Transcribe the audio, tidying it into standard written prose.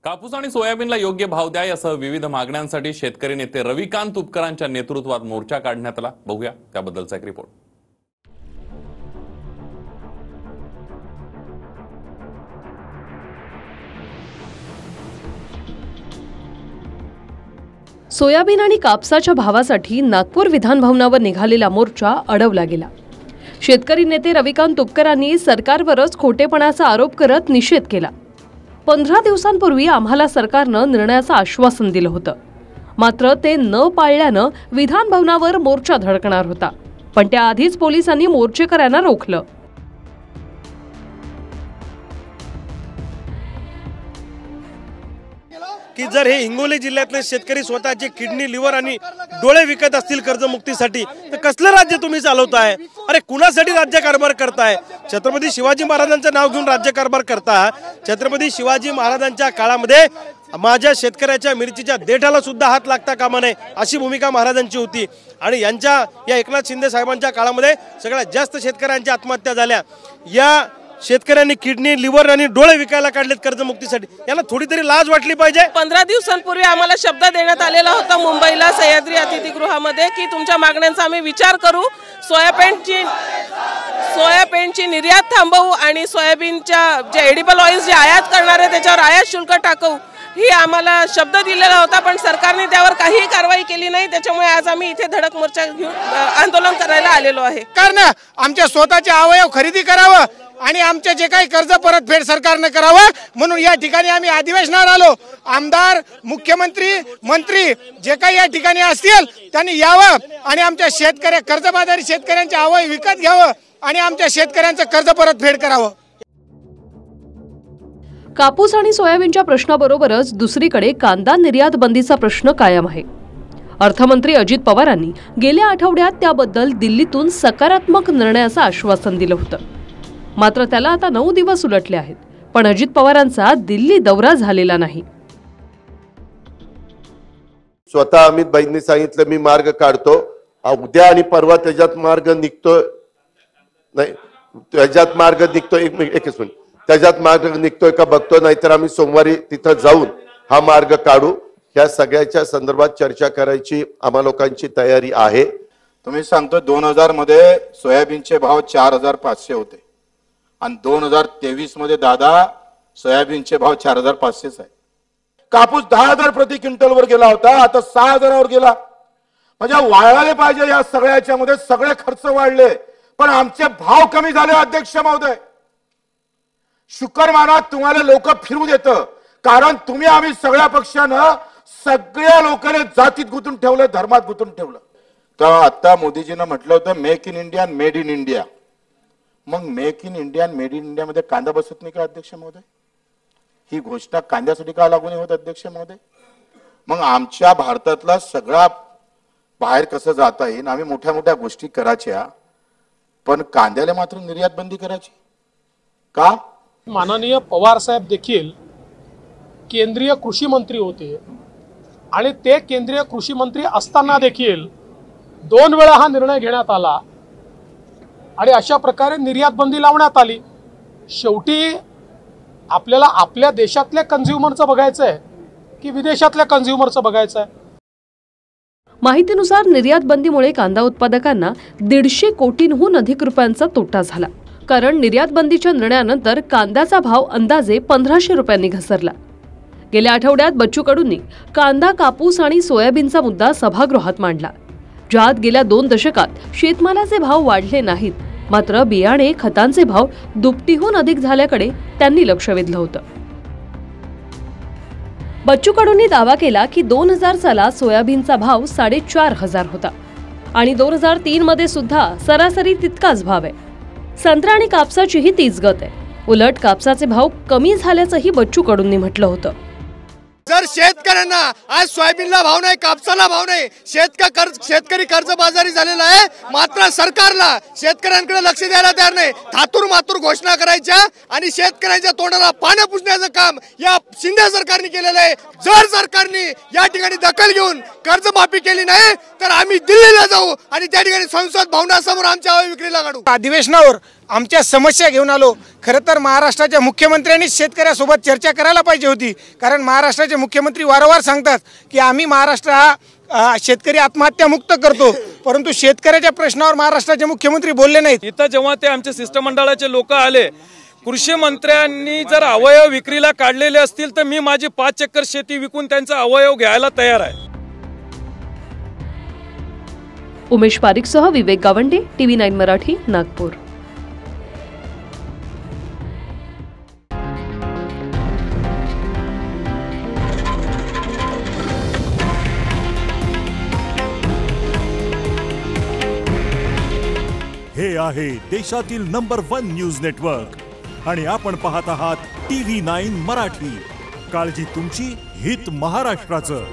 कापूस आणि सोयाबीनला योग्य भाव द्या यासह विविध मागण्यांसाठी शेतकरी नेते रविकांत तुपकरांच्या नेतृत्वात मोर्चा काढण्यात आला। बघूया त्याबद्दलचा एक रिपोर्ट। सोयाबीन आणि कापसाच्या भावासाठी नागपूर विधान भवनावर निघालेला मोर्चा अडवला गेला। शेतकरी नेते रविकांत तुपकरांनी सरकारवरच खोटेपणाचा आरोप करत निषेध केला। 15 दिवसांपूर्वी आम्हाला सरकारनं निर्णयाचं आश्वासन दिलं होतं, मात्र ते न पाळल्यानं विधान भवनावर मोर्चा धडकणार होता, पण त्याआधीच पोलिसांनी मोर्चेकऱ्यांना रोखलं। की जर हे हिंगोली जिल्ह्यातले शेतकरी स्वतःचे किडनी लिव्हर आणि डोळे विकत असतील कर्जमुक्तीसाठी तर कसलं राज्य तुम्ही चालवताय? अरे कुणासाठी राज्यकारभार करताय? छत्रपती शिवाजी महाराजांचं नाव घेऊन राज्यकारभार करता। छत्रपती शिवाजी महाराजांच्या काळामध्ये माझ्या शेतकऱ्याच्या मिरचीच्या देठाला सुद्धा हात लागता कामा नये अशी भूमिका महाराजांची होती। आणि यांच्या या एकनाथ शिंदे साहेबांच्या काळामध्ये सगळ्यात जास्त शेतकऱ्यांच्या आत्महत्या झाल्या। या शेतकऱ्यांनी किडनी लिव्हर आणि डोळे विकायला काढलेत कर्जमुक्तीसाठी। याला थोडी तरी लाज वाटली पाहिजे। 15 दिवसांपूर्वी आम्हाला शब्द देण्यात आलेला होता मुंबईला सह्याद्री अतिथीगृहामध्ये की तुमच्या मागण्यांचा आम्ही विचार करू, सोयाबीनची निर्यात थांबवू आणि सोयाबीनच्या जे एडिबल ऑइल्स जे आयात करणार आहे त्याच्यावर आयात शुल्क टाकू, ही आम्हाला शब्द दिलेला होता, पण सरकारने त्यावर काहीही कारवाई केली नाही। त्याच्यामुळे आज आम्ही इथे धडक मोर्चा घेऊन आंदोलन करायला आलेलो आहे। कारण आमच्या स्वतःचे अवयव खरेदी करावं आणि आमचे जे काही कर्ज परतफेड सरकारने करावं म्हणून या ठिकाणी आम्ही अधिवेशनावर आलो। आमदार, मुख्यमंत्री, मंत्री जे काही या ठिकाणी असतील त्यांनी यावं आणि आमच्या कर्जबाजारी शेतकऱ्यांचे अवयव विकत घ्यावं आणि आमच्या शेतकऱ्यांचं कर्ज परतफेड करावं। कापूस आणि सोयाबीनच्या प्रश्नाबरोबरच दुसरीकडे कांदा निर्यात बंदीचा प्रश्न कायम आहे। अर्थमंत्री अजित पवारांनी गेल्या आठवड्यात त्याबद्दल दिल्लीतून सकारात्मक निर्णयाचं आश्वासन दिलं होतं, मात्र त्याला आता 9 दिवस उलटले आहेत, पण अजित पवारांचा दिल्ली दौरा झालेला नाही। स्वतः अमित भाईंनी सांगितलं मी मार्ग काढतो, उद्या आणि परवा त्याच्यात मार्ग निघतो, नाही त्याच्यात मार्ग निघतो, एक मिनिट त्याच्यात मार्ग निघतोय का बघतो, नाहीतर आम्ही सोमवारी तिथं जाऊन हा मार्ग काढू। ह्या सगळ्याच्या संदर्भात चर्चा करायची आम्हा लोकांची तयारी आहे। तुम्ही सांगतो 2000 मध्ये सोयाबीनचे भाव 4500 होते आणि 2023 मध्ये दादा सोयाबीनचे भाव 4500 आहे। कापूस 10,000 प्रति क्विंटल वर गेला होता, आता 6,000 वर गेला। म्हणजे वाढले पाहिजे या सगळ्याच्या मध्ये सगळे खर्च वाढले, पण आमचे भाव कमी झाले। अध्यक्ष महोदय, शुक्रमानात तुम्हाला लोक फिरू देतं, कारण तुम्ही आम्ही सगळ्या पक्षानं सगळ्या लोकांना जातीत गुंतून ठेवलं, धर्मात गुंतून ठेवलं। तर आता मोदीजींना म्हटलं होतं make in India, made in India. मग make in India, made in India मध्ये कांदा बसत नाही का अध्यक्ष महोदय? ही घोषणा कांद्यासाठी का लागू नाही होत अध्यक्ष महोदय? मग आमच्या भारतातला सगळा बाहेर कसं जाता येईल, आम्ही मोठ्या मोठ्या गोष्टी करायच्या, पण कांद्याला मात्र निर्यात बंदी करायची का? माननीय पवार साहेब देखील केंद्रीय कृषी मंत्री होते आणि ते केंद्रीय कृषी मंत्री असताना देखील 2 वेळा हा निर्णय घेण्यात आला आणि अशा प्रकारे निर्यात बंदी लावण्यात आली। शेवटी आपल्याला आपल्या देशातल्या कन्झ्युमरचं बघायचं आहे की विदेशातल्या कन्झ्युमरचं बघायचं आहे? माहितीनुसार निर्यात बंदीमुळे कांदा उत्पादकांना 150 कोटींहून अधिक रुपयांचा तोटा झाला, कारण निर्यात बंदीच्या निर्णयानंतर कांद्याचा भाव अंदाजे 1500 रुपयांनी घसरला। गेल्या आठवड्यात बच्चू कडूंनी कांदा, कापूस आणि सोयाबीनचा मुद्दा सभागृहात मांडला, ज्यात गेल्या 2 दशकात शेतमालाचे भाव वाढले नाहीत, मात्र बियाणे, खतांचे भाव दुपटीहून अधिक झाल्याकडे त्यांनी लक्ष वेधलं होतं। बच्चू कडूंनी दावा केला की 2000 सालात सोयाबीनचा भाव 4500 होता आणि 2003 मध्ये सुद्धा सरासरी तितकाच भाव आहे। संत्रा आणि कापसाचीही तीच गत आहे। उलट कापसाचे भाव कमी झाल्याचंही बच्चू कडूंनी म्हटलं होतं। जर शेतकऱ्यांना आज सोयाबीनला भाव नाही, कापसाला भाव नाही, शेतकरी कर्जबाजारी झालेला आहे, मात्र सरकारला शेतकऱ्यांकडे लक्ष द्यायला तयार नाही। थातूर मातूर घोषणा करायच्या आणि शेतकऱ्यांच्या तोंडाला पाणी पुसण्याचं काम या शिंदे सरकारने केलेलं आहे। जर सरकारने या ठिकाणी दखल घेऊन कर्जमाफी केली नाही तर आम्ही दिल्लीला जाऊ आणि त्या ठिकाणी संसद भवनासमोर आमच्या अवयव विक्रीला काढू। अधिवेशनावर आमच्या समस्या घेऊन आलो। खरं तर महाराष्ट्राच्या मुख्यमंत्र्यांनी शेतकऱ्यासोबत चर्चा करायला पाहिजे होती, कारण महाराष्ट्राचे मुख्यमंत्री वारंवार सांगतात की आम्ही महाराष्ट्र हा शेतकरी आत्महत्या मुक्त करतो, परंतु शेतकऱ्याच्या प्रश्नावर महाराष्ट्राचे मुख्यमंत्री बोलले नाहीत। इथं जेव्हा ते आमचे शिष्टमंडळाचे लोक आले, कृषी मंत्र्यांनी जर अवयव विक्रीला काढलेले असतील तर मी माझी 5 एकर शेती विकून त्यांचा अवयव घ्यायला तयार आहे। उमेश पारिकसह विवेक गावंडे, TV9 मराठी, नागपूर। हे आहे देशातील नंबर 1 न्यूज नेटवर्क आणि आपण पाहत आहात TV9 मराठी। काळजी तुमची, हित महाराष्ट्राचं।